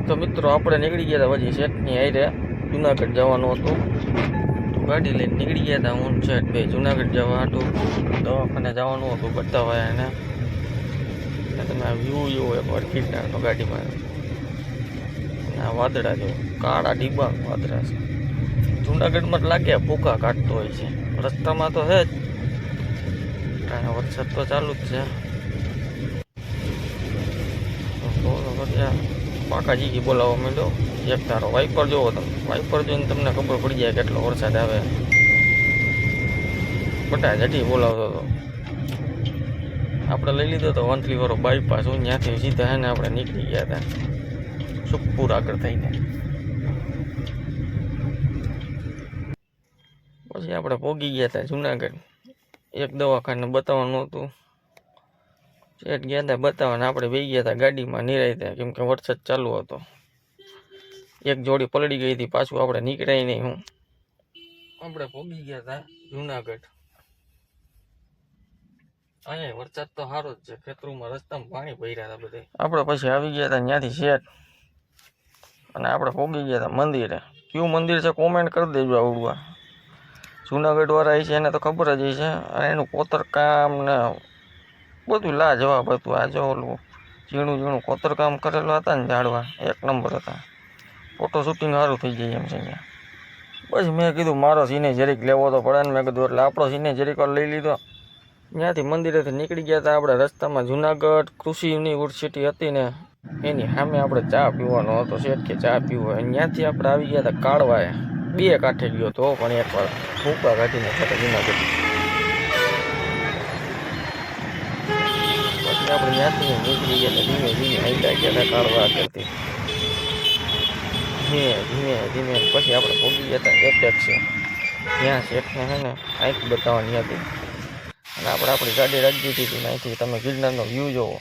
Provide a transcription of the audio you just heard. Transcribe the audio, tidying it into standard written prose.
તો મિત્રો આપણે નીકળી ગયા હતા પછી શેઠની હારે જુનાગઢ જવાનું હતું. તો ગાડી લઈને નીકળી ગયા હતા હું શેઠ બે જુનાગઢ જવા હાટું દવાખાને જવાનું હતું બતાવવા એને. તમે આ વ્યૂ જોવો એક વાર કિડનારનો ગાડીમાં આ વાદળા જો કાળા ડીબાંગ વાદળા છે. જુનાગઢમાં જ લાગે ભૂકા કાઢતો હોય છે. રસ્તામાં તો છે જ વરસાદ તો ચાલુ જ છે. પાકાજી બોલાવવા માંડ્યો એક તારો વાઇપર જોવો તમે. વાઇપર જોઈને તમને ખબર પડી જાય કેટલો વરસાદ આવે. બટા જટી બોલાવતો હતો. આપણે લઈ લીધો તો વંથલી વાળો બાયપાસ. હું ત્યાંથી સીધા હે ને આપણે નીકળી ગયા હતા સુખપુર આગળ થઈને. પછી આપણે પહોંચી ગયા હતા જુનાગઢ. એક દવાખાને બતાવવાનું હતું. શેઠ ગયા હતા બતાવવાને આપણે બે ગયા હતા ગાડીમાં નિરાયતા, કેમ કે વરસાદ ચાલુ હતો. એક જોડી પલળી ગઈ હતી, પાછું આપણે નીકળાય નહીં. આપણે પહોંચી ગયા હતા જુનાગઢ. અહીંયા વરસાદ તો સારો જ છે. ખેતરોમાં રસ્તામાં પાણી ભર્યા હતા બધે. આપણે પછી આવી ગયા હતા ત્યાંથી શેઠ, અને આપણે પહોંચી ગયા હતા મંદિરે. કયું મંદિર છે કોમેન્ટ કરી દેજો. આવડવા જુનાગઢ વાળા છે એને તો ખબર જ છે. અને એનું કોતરકામ ને બધું લાજવાબ હતું. આ જો ઓલું ઝીણું ઝીણું કોતરકામ કરેલું હતા ને ઝાડવા એક નંબર હતા. ફોટો શૂટિંગ સારું થઈ જાય એમ છે અહીંયા. પછી મેં કીધું મારો સીને જરીક લેવો તો પડે ને. મેં કીધું એટલે આપણો સીને જરીક લઈ લીધો. ત્યાંથી મંદિરેથી નીકળી ગયા હતા આપણે. રસ્તામાં જુનાગઢ કૃષિ યુનિવર્સિટી હતી ને એની સામે આપણે ચા પીવાનો હતો. શેઠ કે ચા પીવો હોય. ત્યાંથી આપણે આવી ગયા હતા કાળવાએ. બે કાંઠે ગયો તો પણ એકવાર ભૂકા કાઢીને સાથે જુનાગઢ. પછી આપણે ત્યાંથી નીકળી ગયા હતા ધીમે ધીમે હાઈલા ગયા હતા કાળવા કરતી ધીમે ધીમે. પછી આપણે પહોંચી ગયા હતા એપેક્સ. ત્યાં શેઠને છે ને આંખ બતાવવાની હતી અને આપણે આપણી ગાડી રાખી દીધી હતી. અહીંથી તમે ગિરનારનો વ્યૂ જોવો.